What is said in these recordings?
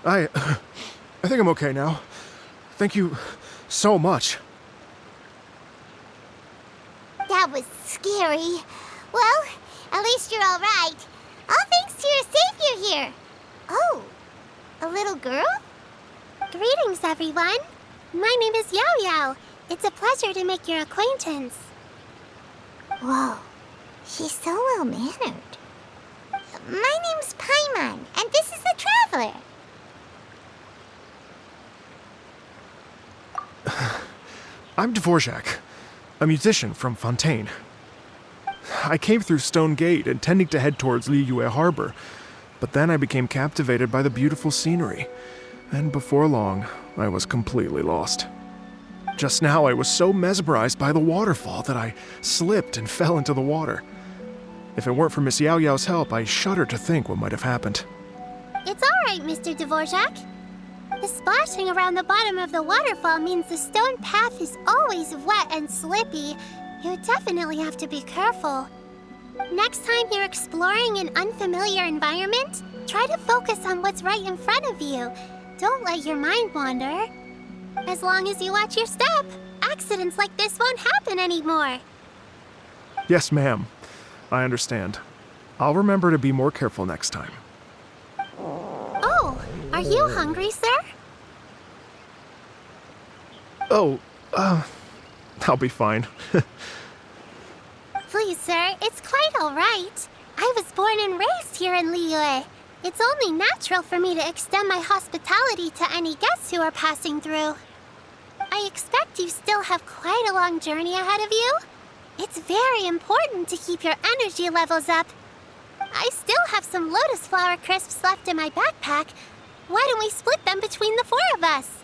I think I'm okay now. Thank you so much. That was scary. Well, at least you're all right. All thanks to your savior here. Oh, a little girl? Greetings, everyone. My name is Yao Yao. It's a pleasure to make your acquaintance. Whoa, she's so well-mannered. My name's Paimon, and this is a traveler. I'm J.A.G, a musician from Fontaine. I came through Stone Gate intending to head towards Liyue Harbor, but then I became captivated by the beautiful scenery, and before long, I was completely lost. Just now, I was so mesmerized by the waterfall that I slipped and fell into the water. If it weren't for Miss Yao Yao's help, I shudder to think what might have happened. It's all right, Mr. Dvorak. The splashing around the bottom of the waterfall means the stone path is always wet and slippy. You definitely have to be careful. Next time you're exploring an unfamiliar environment, try to focus on what's right in front of you. Don't let your mind wander. As long as you watch your step, accidents like this won't happen anymore. Yes, ma'am. I understand. I'll remember to be more careful next time. Oh, are you hungry, sir? Oh, I'll be fine. Please, sir, it's quite all right. I was born and raised here in Liyue. It's only natural for me to extend my hospitality to any guests who are passing through. I expect you still have quite a long journey ahead of you. It's very important to keep your energy levels up. I still have some lotus flower crisps left in my backpack. Why don't we split them between the four of us?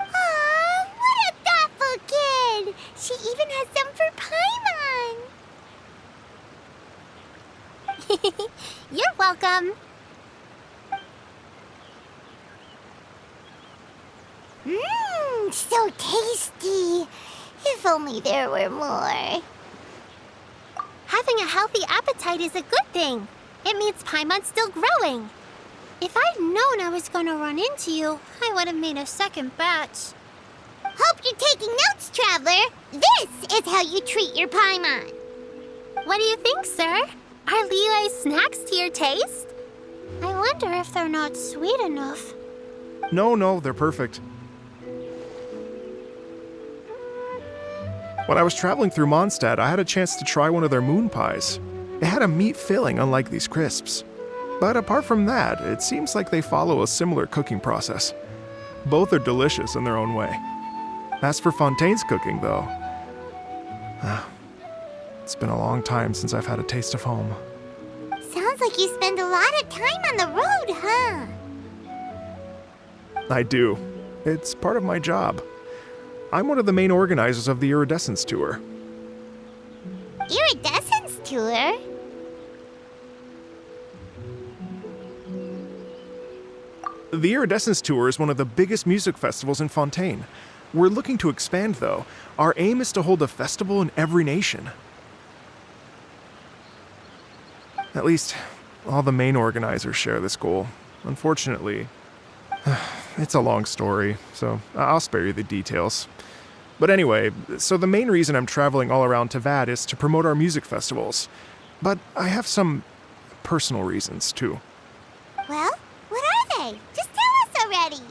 Aw, what a thoughtful kid! She even has some for Paimon! You're welcome. Mmm, so tasty! If only there were more. Having a healthy appetite is a good thing. It means Paimon's still growing. If I'd known I was going to run into you, I would have made a second batch. Hope you're taking notes, traveler. This is how you treat your Paimon. What do you think, sir? Are Liyue's snacks to your taste? I wonder if they're not sweet enough. No, they're perfect. When I was traveling through Mondstadt, I had a chance to try one of their moon pies. It had a meat filling, unlike these crisps. But apart from that, it seems like they follow a similar cooking process. Both are delicious in their own way. As for Fontaine's cooking, though, it's been a long time since I've had a taste of home. Sounds like you spend a lot of time on the road, huh? I do. It's part of my job. I'm one of the main organizers of the Iridescence Tour. Iridescence Tour? The Iridescence Tour is one of the biggest music festivals in Fontaine. We're looking to expand, though. Our aim is to hold a festival in every nation. At least, all the main organizers share this goal. Unfortunately, it's a long story, so I'll spare you the details. But anyway, so the main reason I'm traveling all around Tavad is to promote our music festivals. But I have some personal reasons, too. Well, what are they? Just tell us already.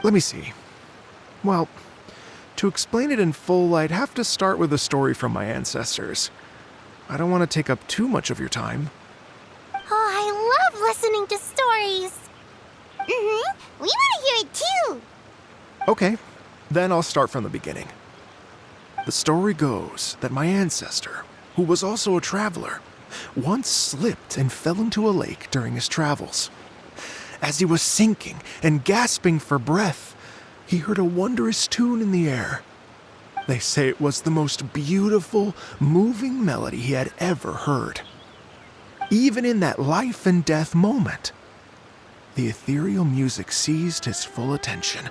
Let me see. Well, to explain it in full, I'd have to start with a story from my ancestors. I don't want to take up too much of your time. Oh, I love listening to stories. We want to hear it too. Okay, then I'll start from the beginning. The story goes that my ancestor, who was also a traveler, once slipped and fell into a lake during his travels. As he was sinking and gasping for breath, he heard a wondrous tune in the air. They say it was the most beautiful, moving melody he had ever heard. Even in that life and death moment, the ethereal music seized his full attention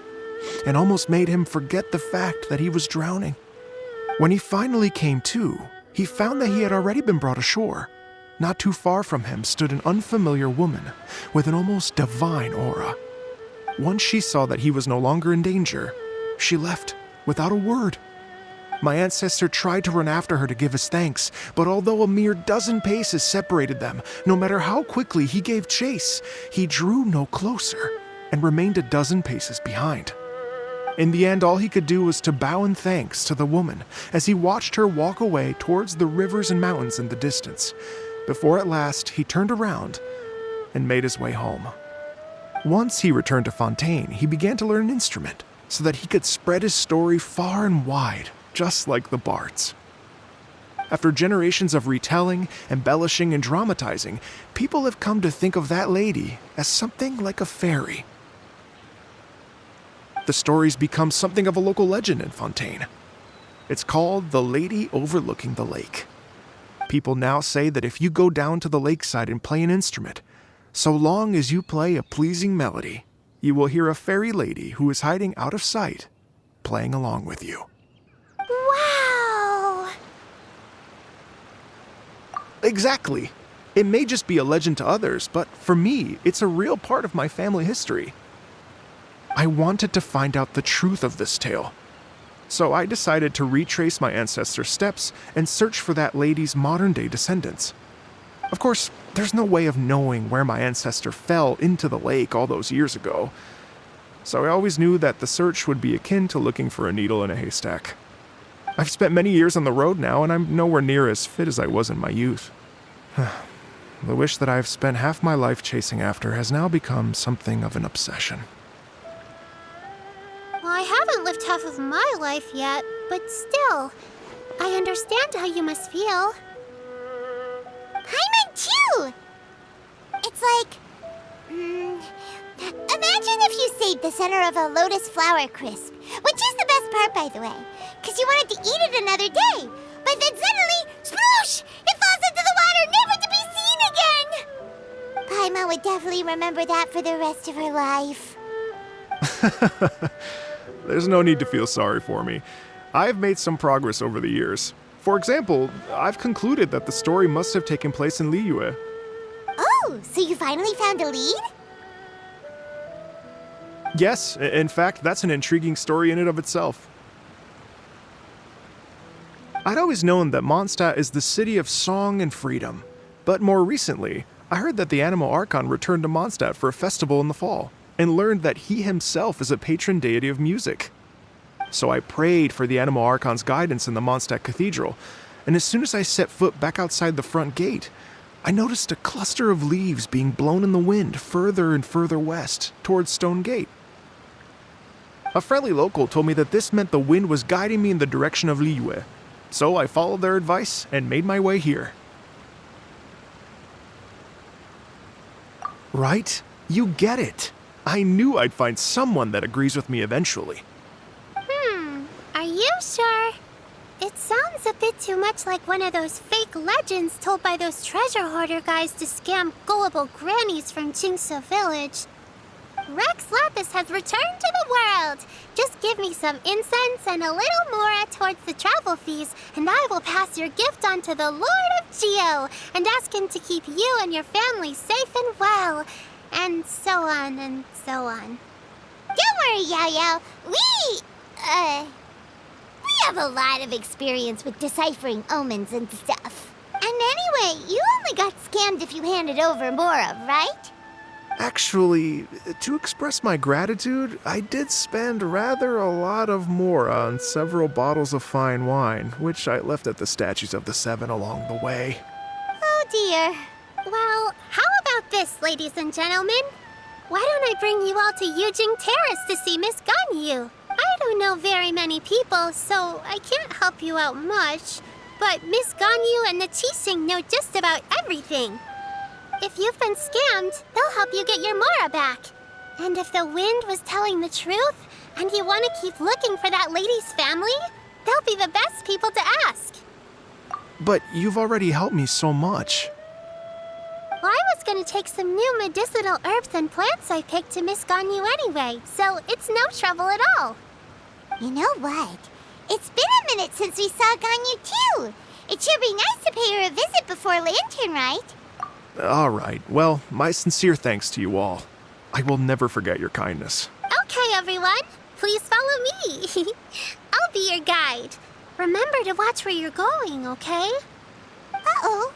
and almost made him forget the fact that he was drowning. When he finally came to, he found that he had already been brought ashore. not too far from him stood an unfamiliar woman with an almost divine aura. Once she saw that he was no longer in danger, she left without a word. My ancestor tried to run after her to give his thanks, but although a mere dozen paces separated them, no matter how quickly he gave chase, he drew no closer and remained a dozen paces behind. In the end, all he could do was to bow in thanks to the woman as he watched her walk away towards the rivers and mountains in the distance, before at last he turned around and made his way home. Once he returned to Fontaine, he began to learn an instrument so that he could spread his story far and wide, just like the bards. After generations of retelling, embellishing, and dramatizing, people have come to think of that lady as something like a fairy. The story's become something of a local legend in Fontaine. It's called the Lady Overlooking the Lake. People now say that if you go down to the lakeside and play an instrument, so long as you play a pleasing melody, you will hear a fairy lady who is hiding out of sight, playing along with you. Wow! Exactly. It may just be a legend to others, but for me, it's a real part of my family history. I wanted to find out the truth of this tale, so I decided to retrace my ancestors' steps and search for that lady's modern-day descendants. Of course, there's no way of knowing where my ancestor fell into the lake all those years ago, so I always knew that the search would be akin to looking for a needle in a haystack. I've spent many years on the road now, and I'm nowhere near as fit as I was in my youth. The wish that I've spent half my life chasing after has now become something of an obsession. Well, I haven't lived half of my life yet, but still, I understand how you must feel. Paimon too! It's like... imagine if you saved the center of a lotus flower crisp, which is the best part, by the way, because you wanted to eat it another day, but then suddenly, sploosh! It falls into the water, never to be seen again! Paimon would definitely remember that for the rest of her life. There's no need to feel sorry for me. I've made some progress over the years. For example, I've concluded that the story must have taken place in Liyue. Oh, so you finally found a lead? Yes, in fact, that's an intriguing story in and of itself. I'd always known that Mondstadt is the city of song and freedom, but more recently, I heard that the Animal Archon returned to Mondstadt for a festival in the fall, and learned that he himself is a patron deity of music. So I prayed for the Animal Archon's guidance in the Mondstadt Cathedral, and as soon as I set foot back outside the front gate, I noticed a cluster of leaves being blown in the wind further and further west, towards Stone Gate. A friendly local told me that this meant the wind was guiding me in the direction of Liyue, so I followed their advice and made my way here. Right? You get it. I knew I'd find someone that agrees with me eventually. Are you sure? It sounds a bit too much like one of those fake legends told by those treasure hoarder guys to scam gullible grannies from Jingsa Village. Rex Lapis has returned to the world. Just give me some incense and a little more towards the travel fees, and I will pass your gift on to the Lord of Geo and ask him to keep you and your family safe and well. And so on and so on. Don't worry, Yao Yao. We have a lot of experience with deciphering omens and stuff. And anyway, you only got scammed if you handed over Mora, right? Actually, to express my gratitude, I did spend rather a lot of Mora on several bottles of fine wine, which I left at the Statues of the Seven along the way. Oh dear. Well, how about this, ladies and gentlemen? Why don't I bring you all to Yujing Terrace to see Miss Ganyu? I don't know very many people, so I can't help you out much. But Miss Ganyu and the Qixing know just about everything. If you've been scammed, they'll help you get your Mora back. And if the wind was telling the truth, and you want to keep looking for that lady's family, they'll be the best people to ask. But you've already helped me so much. Well, I was going to take some new medicinal herbs and plants I picked to Miss Ganyu anyway, so it's no trouble at all. You know what? It's been a minute since we saw Ganyu too. It'd sure be nice to pay her a visit before Lantern, right? All right, well, my sincere thanks to you all. I will never forget your kindness. Okay, everyone. Please follow me. I'll be your guide. Remember to watch where you're going, okay? Uh-oh.